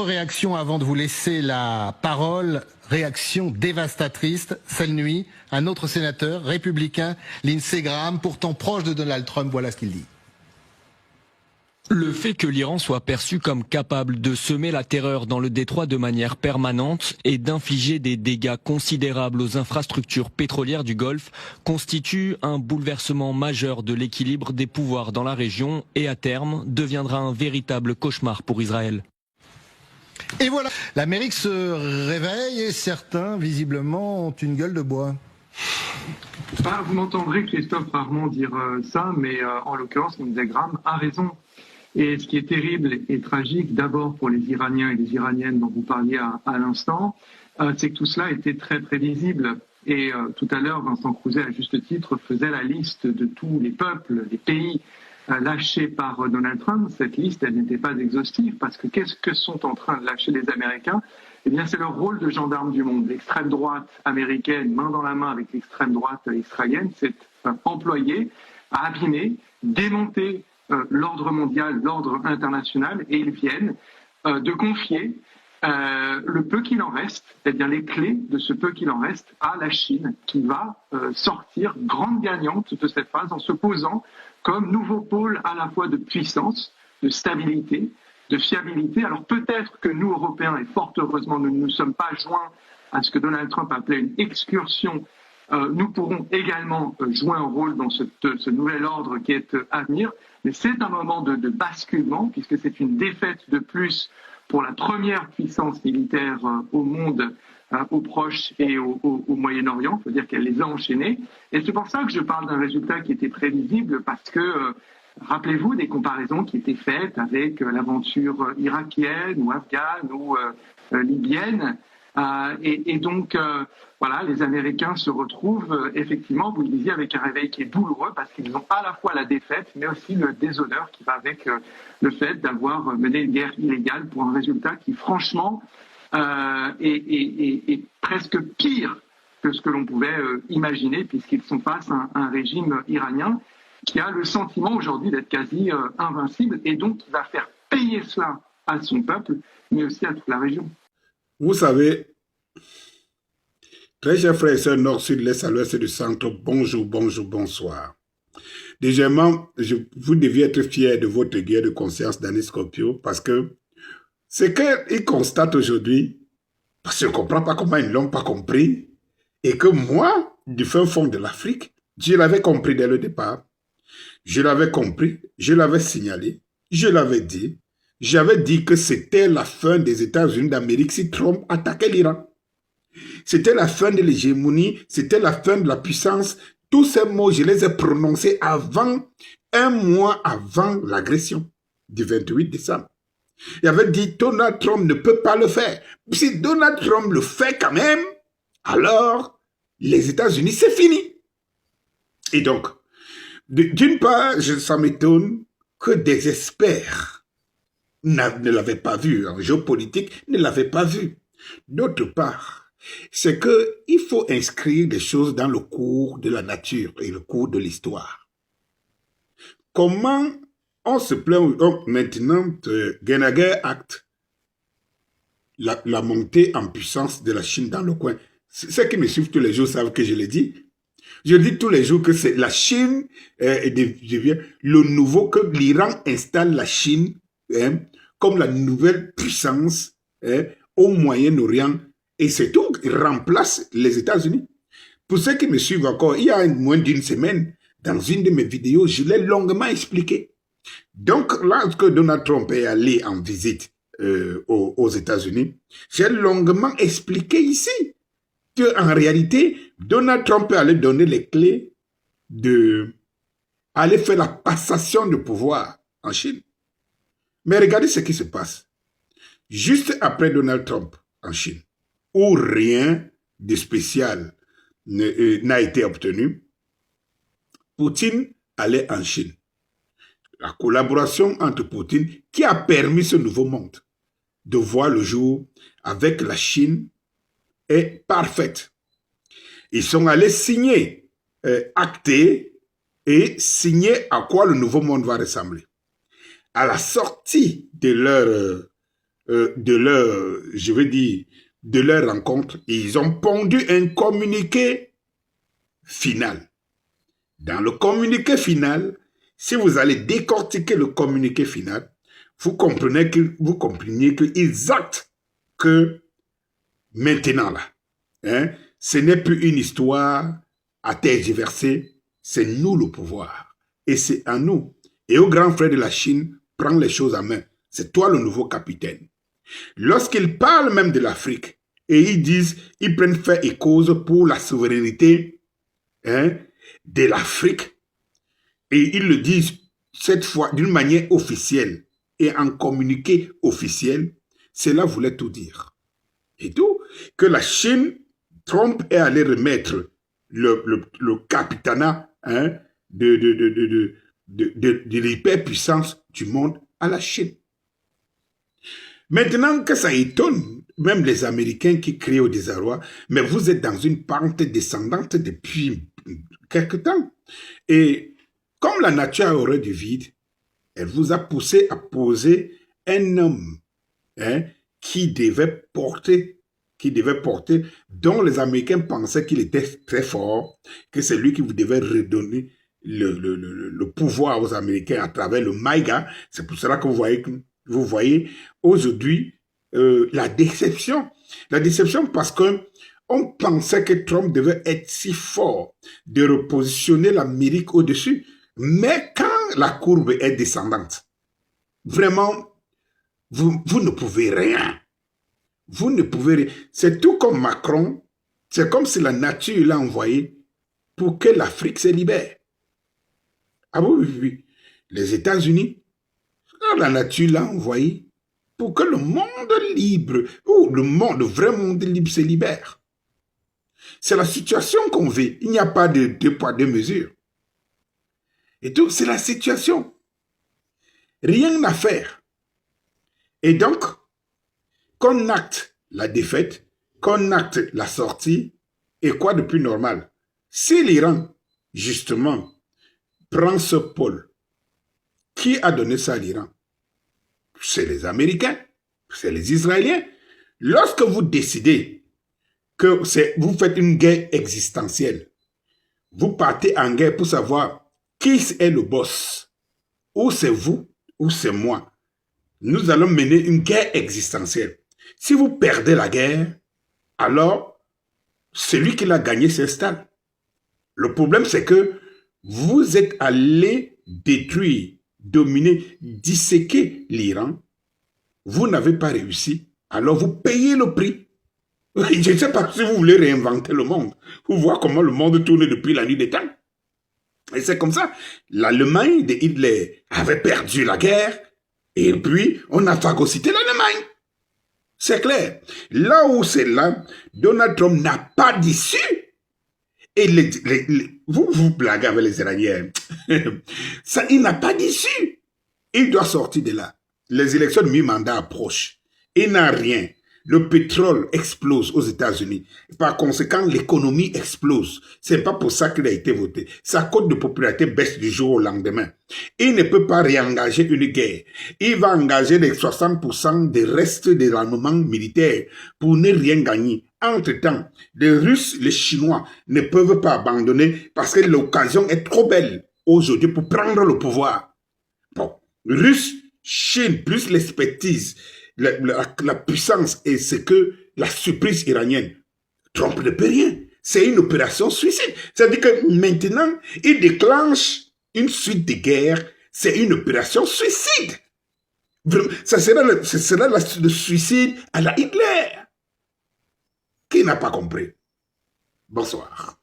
Réaction avant de vous laisser la parole, réaction dévastatrice, celle nuit, un autre sénateur républicain, Lindsey Graham, pourtant proche de Donald Trump, voilà ce qu'il dit. Le fait que l'Iran soit perçu comme capable de semer la terreur dans le détroit de manière permanente et d'infliger des dégâts considérables aux infrastructures pétrolières du Golfe constitue un bouleversement majeur de l'équilibre des pouvoirs dans la région et à terme deviendra un véritable cauchemar pour Israël. Et voilà, l'Amérique se réveille et certains, visiblement, ont une gueule de bois. Vous m'entendrez, Christophe, rarement dire ça, mais en l'occurrence, Lindsey Graham a raison. Et ce qui est terrible et tragique, d'abord pour les Iraniens et les Iraniennes dont vous parliez à l'instant, c'est que tout cela était très prévisible. Et tout à l'heure, Vincent Crouzet, à juste titre, faisait la liste de tous les peuples, les pays lâchés par Donald Trump. Cette liste, elle n'était pas exhaustive parce que qu'est-ce que sont en train de lâcher les Américains? Eh bien, c'est leur rôle de gendarme du monde. L'extrême droite américaine, main dans la main avec l'extrême droite israélienne, s'est employée à abîmer, démonter l'ordre mondial, l'ordre international, et ils viennent de confier le peu qu'il en reste, c'est-à-dire les clés de ce peu qu'il en reste, à la Chine, qui va sortir grande gagnante de cette phase en se posant comme nouveau pôle à la fois de puissance, de stabilité, de fiabilité. Alors peut-être que nous, Européens, et fort heureusement, nous ne nous sommes pas joints à ce que Donald Trump appelait une excursion. Nous pourrons également jouer un rôle dans ce nouvel ordre qui est à venir. Mais c'est un moment de basculement, puisque c'est une défaite de plus pour la première puissance militaire au monde, au Proche et au Moyen-Orient. Il faut dire qu'elle les a enchaînés. Et c'est pour ça que je parle d'un résultat qui était prévisible, parce que, rappelez-vous des comparaisons qui étaient faites avec l'aventure irakienne ou afghane ou libyenne. Et donc, voilà, les Américains se retrouvent effectivement, vous le disiez, avec un réveil qui est douloureux parce qu'ils ont à la fois la défaite, mais aussi le déshonneur qui va avec le fait d'avoir mené une guerre illégale pour un résultat qui, franchement, est presque pire que ce que l'on pouvait imaginer, puisqu'ils sont face à un régime iranien qui a le sentiment aujourd'hui d'être quasi invincible et donc qui va faire payer cela à son peuple, mais aussi à toute la région. Vous savez, très chers frères et sœurs nord, sud, l'est, à l'ouest et du centre, bonjour, bonjour, bonsoir. Deuxièmement, vous deviez être fiers de votre guerre de conscience d'Annie Scorpio parce que ce qu'il constate aujourd'hui, parce que je ne comprends pas comment ils ne l'ont pas compris, et que moi, du fin fond de l'Afrique, je l'avais compris dès le départ. Je l'avais compris, je l'avais signalé, je l'avais dit. J'avais dit que c'était la fin des États-Unis d'Amérique si Trump attaquait l'Iran. C'était la fin de l'hégémonie, c'était la fin de la puissance. Tous ces mots, je les ai prononcés un mois avant l'agression du 28 décembre. Il avait dit Donald Trump ne peut pas le faire. Si Donald Trump le fait quand même, alors les États-Unis, c'est fini. Et donc, d'une part, ça m'étonne que des experts ne l'avait pas vu, en géopolitique, ne l'avait pas vu. D'autre part, c'est qu'il faut inscrire des choses dans le cours de la nature et le cours de l'histoire. Comment on se plaint maintenant de Gennady acte la montée en puissance de la Chine dans le coin. Ceux qui me suivent tous les jours savent que je l'ai dit. Je dis tous les jours que c'est la Chine devient le nouveau, que l'Iran installe la Chine comme la nouvelle puissance au Moyen-Orient, et c'est tout, il remplace les États-Unis. Pour ceux qui me suivent encore, il y a moins d'une semaine, dans une de mes vidéos, je l'ai longuement expliqué. Donc, lorsque Donald Trump est allé en visite aux États-Unis, j'ai longuement expliqué ici qu'en réalité, Donald Trump allait donner les clés aller faire la passation de pouvoir en Chine. Mais regardez ce qui se passe. Juste après Donald Trump en Chine, où rien de spécial n'a été obtenu, Poutine allait en Chine. La collaboration entre Poutine qui a permis ce nouveau monde de voir le jour avec la Chine est parfaite. Ils sont allés signer, acter et signer à quoi le nouveau monde va ressembler. À la sortie de de leur, je veux dire, de leur rencontre, ils ont pondu un communiqué final. Dans le communiqué final, si vous allez décortiquer le communiqué final, vous compreniez qu'ils actent que maintenant là, hein, ce n'est plus une histoire à tergiverser, c'est nous le pouvoir. Et c'est à nous. Et au grand frère de la Chine, prends les choses en main. C'est toi le nouveau capitaine. Lorsqu'ils parlent même de l'Afrique, et ils disent, ils prennent fait et cause pour la souveraineté, hein, de l'Afrique, et ils le disent cette fois d'une manière officielle et en communiqué officiel, cela voulait tout dire. Et tout, que la Chine, Trump est allé remettre le capitanat, hein, de l'hyperpuissance du monde à la Chine. Maintenant que ça étonne même les Américains qui crient au désarroi, mais vous êtes dans une pente descendante depuis quelque temps. Et comme la nature a horreur du vide, elle vous a poussé à poser un homme, hein, qui devait porter, dont les Américains pensaient qu'il était très fort, que c'est lui qui vous devait redonner le pouvoir aux Américains à travers le MAGA. C'est pour cela que vous voyez aujourd'hui la déception. La déception parce que on pensait que Trump devait être si fort de repositionner l'Amérique au-dessus. Mais quand la courbe est descendante, vraiment, vous ne pouvez rien. Vous ne pouvez rien. C'est tout comme Macron. C'est comme si la nature l'a envoyé pour que l'Afrique se libère. Ah oui, oui, oui. Les États-Unis, la nature l'a envoyé pour que le monde libre, ou le vrai monde libre se libère. C'est la situation qu'on vit. Il n'y a pas de deux poids, deux mesures. Et tout, c'est la situation. Rien à faire. Et donc, qu'on acte la défaite, qu'on acte la sortie, et quoi de plus normal? Si l'Iran, justement, prend ce pôle, qui a donné ça à l'Iran? C'est les Américains, c'est les Israéliens. Lorsque vous décidez que vous faites une guerre existentielle, vous partez en guerre pour savoir qui est le boss. Ou c'est vous, ou c'est moi. Nous allons mener une guerre existentielle. Si vous perdez la guerre, alors celui qui l'a gagné s'installe. Le problème, c'est que vous êtes allé détruire, dominer, disséquer l'Iran. Vous n'avez pas réussi, alors vous payez le prix. Je ne sais pas si vous voulez réinventer le monde, ou voir comment le monde tourne depuis la nuit des temps. Et c'est comme ça. L'Allemagne de Hitler avait perdu la guerre, et puis on a phagocyté l'Allemagne. C'est clair. Là où c'est là, Donald Trump n'a pas d'issue. Et vous blaguez avec les Iraniens. Ça, il n'a pas d'issue. Il doit sortir de là. Les élections de mi-mandat approchent. Il n'a rien. Le pétrole explose aux États-Unis. Par conséquent, l'économie explose. C'est pas pour ça qu'il a été voté. Sa cote de popularité baisse du jour au lendemain. Il ne peut pas réengager une guerre. Il va engager les 60% des restes de l'armement militaire pour ne rien gagner. Entre-temps, les Russes, les Chinois ne peuvent pas abandonner parce que l'occasion est trop belle aujourd'hui pour prendre le pouvoir. Bon, Russes, Chine, plus l'expertise, la puissance et ce que la surprise iranienne. Trump ne peut rien. C'est une opération suicide. C'est-à-dire que maintenant, il déclenche une suite de guerres. C'est une opération suicide. Ce sera le suicide à la Hitler. Qui n'a pas compris? Bonsoir.